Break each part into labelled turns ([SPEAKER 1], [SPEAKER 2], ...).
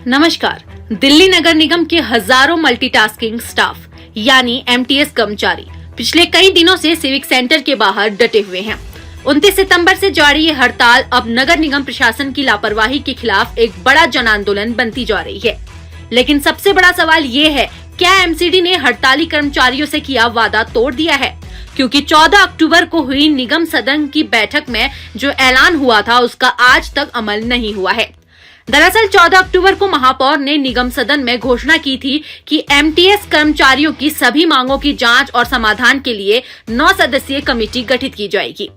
[SPEAKER 1] नमस्कार। दिल्ली नगर निगम के हजारों मल्टीटास्किंग स्टाफ यानी एमटीएस कर्मचारी पिछले कई दिनों से सिविक सेंटर के बाहर डटे हुए हैं। 29 सितंबर से जारी ये हड़ताल अब नगर निगम प्रशासन की लापरवाही के खिलाफ एक बड़ा जन आंदोलन बनती जा रही है। लेकिन सबसे बड़ा सवाल ये है, क्या एमसीडी ने हड़ताली कर्मचारियों से किया वादा तोड़ दिया है? क्योंकि 14 अक्टूबर को हुई निगम सदन की बैठक में जो ऐलान हुआ था उसका आज तक अमल नहीं हुआ है। दरअसल 14 अक्टूबर को महापौर ने निगम सदन में घोषणा की थी कि एमटीएस कर्मचारियों की सभी मांगों की जांच और समाधान के लिए 9 सदस्यीय कमेटी गठित की जाएगी।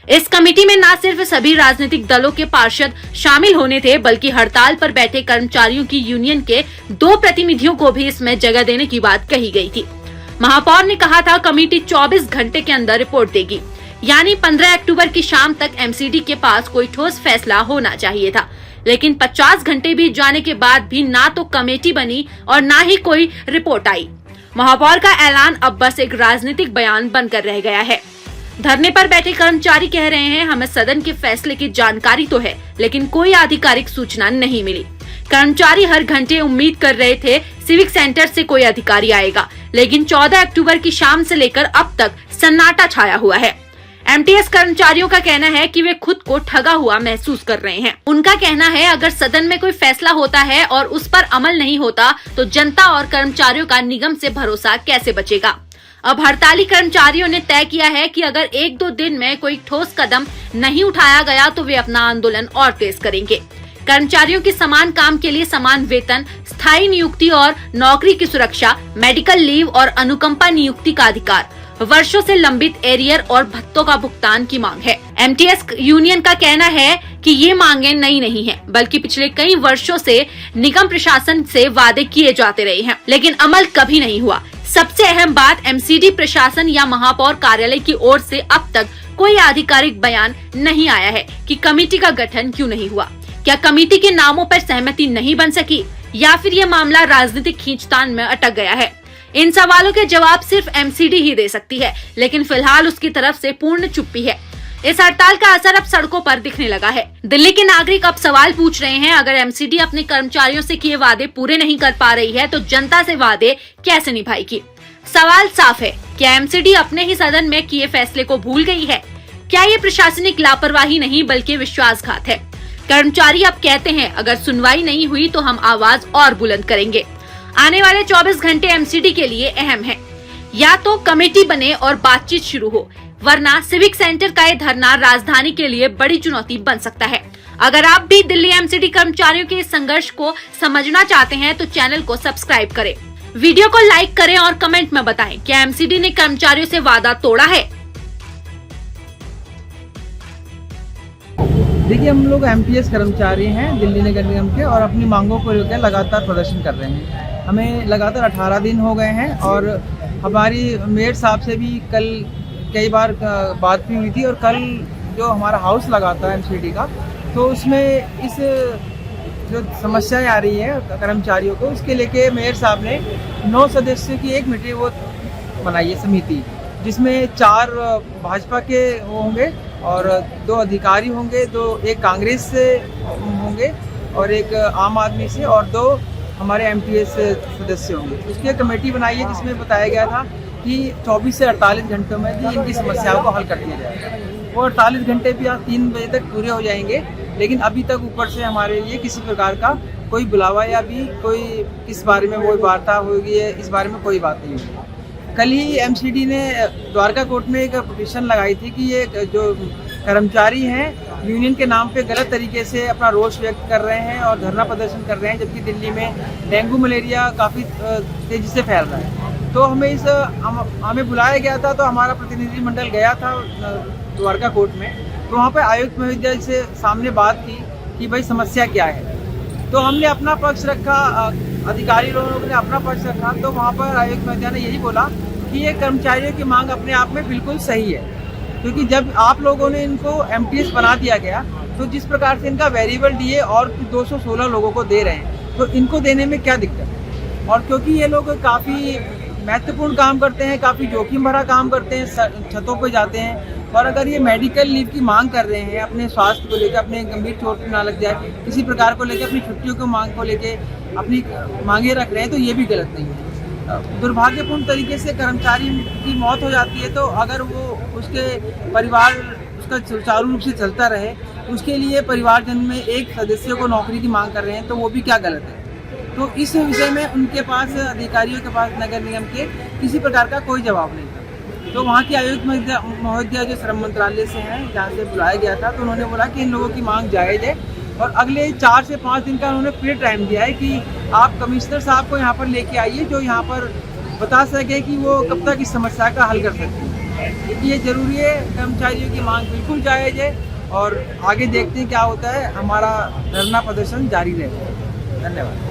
[SPEAKER 1] इस कमेटी में न सिर्फ सभी राजनीतिक दलों के पार्षद शामिल होने थे, बल्कि हड़ताल पर बैठे कर्मचारियों की यूनियन के 2 प्रतिनिधियों को भी इसमें जगह देने की बात कही गई थी। महापौर ने कहा था कमेटी 24 घंटे के अंदर रिपोर्ट देगी, यानी 15 अक्टूबर की शाम तक एमसीडी के पास कोई ठोस फैसला होना चाहिए था। लेकिन 50 घंटे बीत जाने के बाद भी ना तो कमेटी बनी और ना ही कोई रिपोर्ट आई। महापौर का ऐलान अब बस एक राजनीतिक बयान बनकर रह गया है। धरने पर बैठे कर्मचारी कह रहे हैं, हमें सदन के फैसले की जानकारी तो है, लेकिन कोई आधिकारिक सूचना नहीं मिली। कर्मचारी हर घंटे उम्मीद कर रहे थे सिविक सेंटर से कोई अधिकारी आएगा, लेकिन 14 अक्टूबर की शाम से लेकर अब तक सन्नाटा छाया हुआ है। एमटीएस कर्मचारियों का कहना है कि वे खुद को ठगा हुआ महसूस कर रहे हैं। उनका कहना है, अगर सदन में कोई फैसला होता है और उस पर अमल नहीं होता तो जनता और कर्मचारियों का निगम से भरोसा कैसे बचेगा। अब हड़ताली कर्मचारियों ने तय किया है कि अगर 1-2 दिन में कोई ठोस कदम नहीं उठाया गया तो वे अपना आंदोलन और तेज करेंगे। कर्मचारियों की समान काम के लिए समान वेतन, स्थायी नियुक्ति और नौकरी की सुरक्षा, मेडिकल लीव और अनुकंपा नियुक्ति का अधिकार, वर्षों से लंबित एरियर और भत्तों का भुगतान की मांग है। एमटीएस यूनियन का कहना है कि ये मांगे नई नहीं है, बल्कि पिछले कई वर्षों से निगम प्रशासन से वादे किए जाते रहे हैं, लेकिन अमल कभी नहीं हुआ। सबसे अहम बात, एमसीडी प्रशासन या महापौर कार्यालय की ओर से अब तक कोई आधिकारिक बयान नहीं आया है कि कमेटी का गठन क्यों नहीं हुआ। क्या कमेटी के नामों पर सहमति नहीं बन सकी या फिर ये मामला राजनीतिक खींचतान में अटक गया है? इन सवालों के जवाब सिर्फ एमसीडी ही दे सकती है, लेकिन फिलहाल उसकी तरफ से पूर्ण चुप्पी है। इस हड़ताल का असर अब सड़कों पर दिखने लगा है। दिल्ली के नागरिक अब सवाल पूछ रहे हैं, अगर एमसीडी अपने कर्मचारियों से किए वादे पूरे नहीं कर पा रही है तो जनता से वादे कैसे निभाएगी? सवाल साफ है, क्या एमसीडी अपने ही सदन में किए फैसले को भूल गई है? क्या ये प्रशासनिक लापरवाही नहीं बल्कि विश्वासघात है? कर्मचारी अब कहते हैं, अगर सुनवाई नहीं हुई तो हम आवाज और बुलंद करेंगे। आने वाले 24 घंटे एमसीडी के लिए अहम है। या तो कमेटी बने और बातचीत शुरू हो, वरना सिविक सेंटर का ये धरना राजधानी के लिए बड़ी चुनौती बन सकता है। अगर आप भी दिल्ली एमसीडी कर्मचारियों के इस संघर्ष को समझना चाहते हैं तो चैनल को सब्सक्राइब करें, वीडियो को लाइक करें और कमेंट में बताएं, क्या एमसीडी ने कर्मचारियों से वादा तोड़ा है?
[SPEAKER 2] देखिए, हम लोग एमटीएस कर्मचारी हैं दिल्ली नगर निगम के और अपनी मांगों को लेकर लगातार प्रदर्शन कर रहे हैं। हमें लगातार 18 दिन हो गए हैं और हमारी मेयर साहब से भी कल कई बार बात भी हुई थी और कल जो हमारा हाउस लगा था एमसीडी का, तो उसमें इस जो समस्याएं आ रही है कर्मचारियों को, उसके लेके मेयर साहब ने 9 सदस्यों की एक मीटिंग वो बनाई है समिति, जिसमें 4 भाजपा के होंगे और 2 अधिकारी होंगे, 1 कांग्रेस से होंगे और 1 आम आदमी से और 2 हमारे एमटीएस सदस्य होंगे। उसकी कमेटी बनाई है जिसमें बताया गया था कि 24 से 48 घंटों में भी इनकी समस्याओं को हल कर दिया जाएगा। वो 48 घंटे भी आज 3 बजे तक पूरे हो जाएंगे, लेकिन अभी तक ऊपर से हमारे लिए किसी प्रकार का कोई बुलावा या भी कोई इस बारे में कोई वार्ता होगी है, इस बारे में कोई बात नहीं हुई। कल ही एमसीडी ने द्वारका कोर्ट में एक पिटीशन लगाई थी कि ये जो कर्मचारी हैं यूनियन के नाम पे गलत तरीके से अपना रोष व्यक्त कर रहे हैं और धरना प्रदर्शन कर रहे हैं, जबकि दिल्ली में डेंगू मलेरिया काफ़ी तेज़ी से फैल रहा है। तो हमें बुलाया गया था, तो हमारा प्रतिनिधिमंडल गया था द्वारका कोर्ट में, तो वहाँ पर आयुक्त महोदय से सामने बात की कि भाई समस्या क्या है। तो हमने अपना पक्ष रखा, अधिकारी लोगों ने अपना पक्ष रखा, तो वहाँ पर आयुक्त महोदय ने यही बोला कि ये कर्मचारियों की मांग अपने आप में बिल्कुल सही है, क्योंकि जब आप लोगों ने इनको एमटीएस बना दिया गया तो जिस प्रकार से इनका वेरिएबल डीए और 216 लोगों को दे रहे हैं, तो इनको देने में क्या दिक्कत है। और क्योंकि ये लोग काफ़ी महत्वपूर्ण काम करते हैं, काफ़ी जोखिम भरा काम करते हैं, छतों पर जाते हैं, और अगर ये मेडिकल लीव की मांग कर रहे हैं अपने स्वास्थ्य को लेकर, अपने गंभीर चोट ना लग जाए किसी प्रकार को लेकर, अपनी छुट्टियों को मांग को लेके अपनी मांगे रख रहे हैं, तो ये भी गलत नहीं है। दुर्भाग्यपूर्ण तरीके से कर्मचारी की मौत हो जाती है, तो अगर वो उसके परिवार उसका सुचारू रूप से चलता रहे, उसके लिए परिवारजन में एक सदस्य को नौकरी की मांग कर रहे हैं, तो वो भी क्या गलत है। तो इस विषय में उनके पास, अधिकारियों के पास, नगर निगम के किसी प्रकार का कोई जवाब नहीं था। तो वहाँ की आयुक्त महोदया जो श्रम मंत्रालय से हैं, जहाँ से बुलाया गया था, तो उन्होंने बोला कि इन लोगों की मांग जायज़ है और अगले 4 से 5 दिन का उन्होंने फिर टाइम दिया है कि आप कमिश्नर साहब को यहाँ पर लेके आइए, जो यहाँ पर बता सके कि वो कब तक इस समस्या का हल कर सकते हैं। क्योंकि ये ज़रूरी है, कर्मचारियों की मांग बिल्कुल जायज़ है और आगे देखते हैं क्या होता है। हमारा धरना प्रदर्शन जारी रहेगा। धन्यवाद।